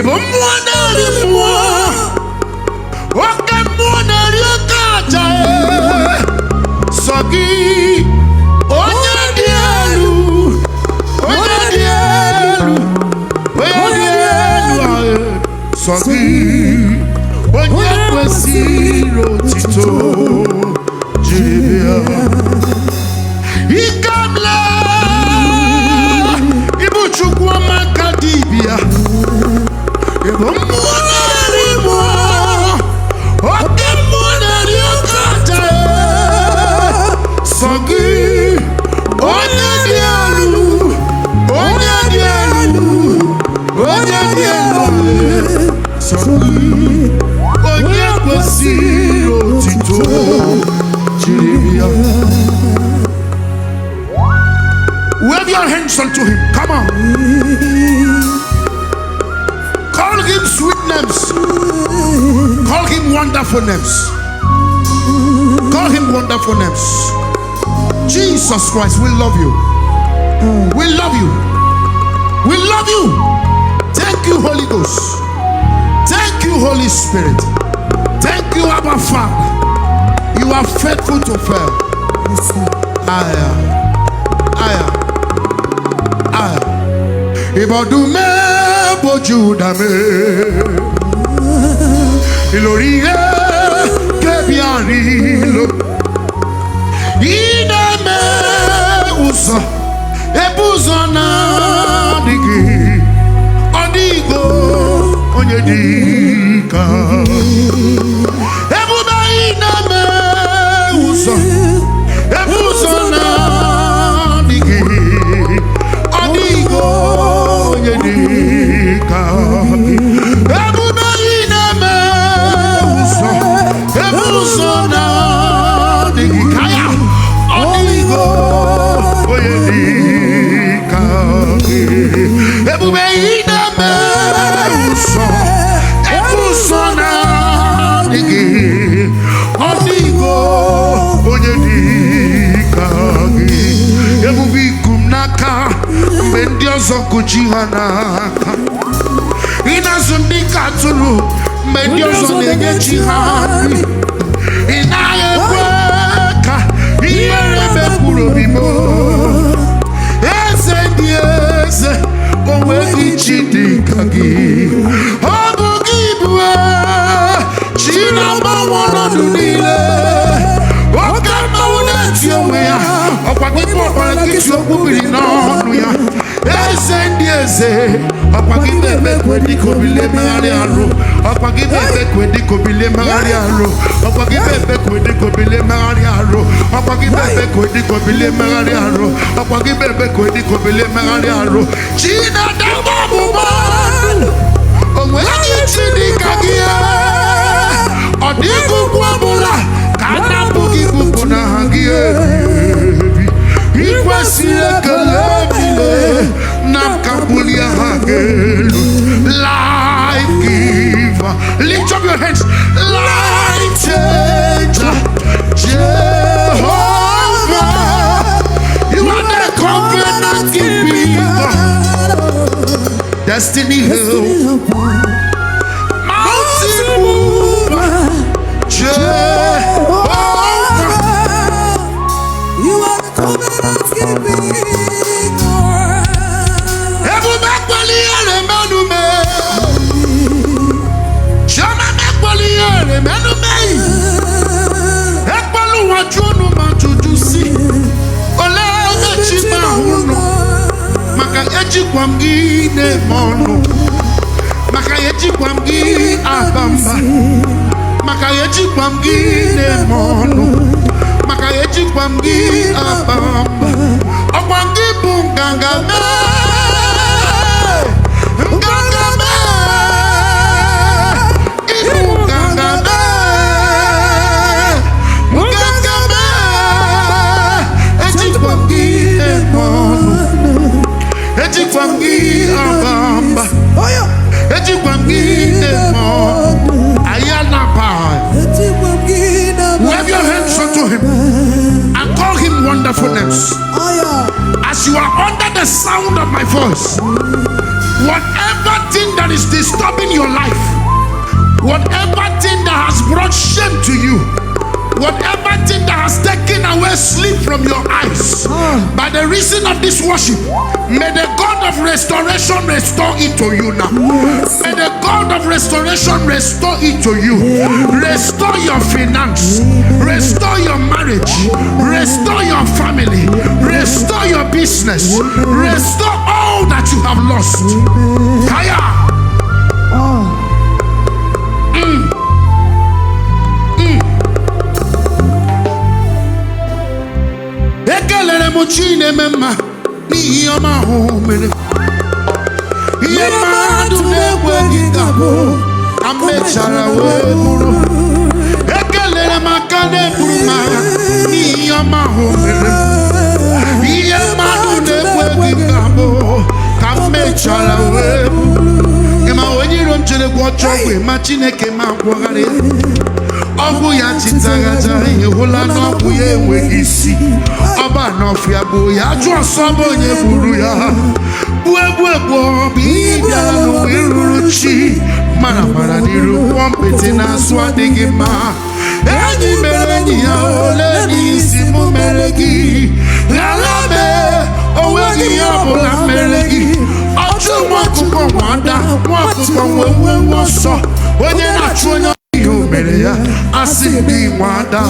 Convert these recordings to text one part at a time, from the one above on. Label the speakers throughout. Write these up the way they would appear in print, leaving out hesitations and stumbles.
Speaker 1: Ibo mwana limwa Oke mwana liokata Sogi Onye dielu Onye dielu Onye dielu Sogi Onye kwesiro tito Jibia Ikamla Ibu chukwa makadibia Ibu mwana limwa Oke mwana liokata Sogi Onye dielu Onye dielu Onye dielu Sogi Onye kwesiro tito Jibia Wave your hands unto him. Come on. Call him sweet names. Call him wonderful names. Call him wonderful names. Jesus Christ, we love you. We love you. We love you. Thank you, Holy Ghost. Thank you, Holy Spirit. Thank you, Abba Father. You are faithful to fail. Ibodume bojudame Iloriye kebiarilo Iname uso Ebuzona digi Odigo onyedika Ebube iname uso Ebuzona digi Odigo Yedika Ebube iname uso Ebuzona digikaya Odigo Yedika Ebube iname uso Ebuzona digi Odigo Yedika Ebube kumnaka Mbendi ozo kujihanaka Inazundika turu Mbendi ozo nenye jihani Inayekweka Iyerebe kuro bimo Eze dieze Onweki chidikagi Obugibwe China mawana dunile Okama unetiowe Okwakipo kwa kisho kubili nonu ya Eze Okwakibe kwendi kobile magari aro Okwakibe kwendi kobile magari aro Okwakibe kwendi kobile magari aro Okwakibe kwendi kobile magari aro Okwakibe kwendi kobile magari aro China dama muman Onweki chidi kagia Odigu kwa mula Kana bugi buku na hagie Ikwasiye kalebile Namkambulia hagelu Life giver Lift up your hands Life changer Jehovah You are the covenant keeper Destiny helper Mountain mover Jehovah You are the covenant keeper Kwamgine mono Makayeji kwamgi abamba Makayeji kwamgine mono Makayeji kwamgi abamba Okwamgi bungangame Ngangame Ibungangame Ngangame Eji kwamgine mono Eji kwamgi abamba Eji kwamgi emo Ayana pa Wave your hands unto him and call him wonderful names. As you are under the sound of my voice, whatever thing that is disturbing your life, whatever thing that has brought shame to you, whatever thing that has taken away sleep from your eyes, by the reason of this worship, may the God of restoration restore it to you now. May the God of restoration restore it to you. Restore your finance, restore your marriage, restore your family, restore your business, restore all that you have lost. Kaya. Chine mema ni yama homere yema dune kwegi gabo amechara we buru ekelere makane buruma ni yama homere yema dune kwegi gabo amechara we ema onyiro njere gwocho we ma Chineke ma gwogare Ogu ya chitagaja yehola no buye wegisi Oba no fiabo ya jwasobo nye buru ya Bwe bibia no wiruchi Mara niru wampete na swadigi ma Eni mereni ya ole ni isimu meregi Lalame owegi ya bola meregi Oju mwakuko mwanda Mwakuko mwewe waso Wenye na chuonyo Mereya asibi mwanda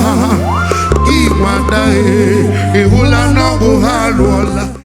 Speaker 1: ihula no buhaluola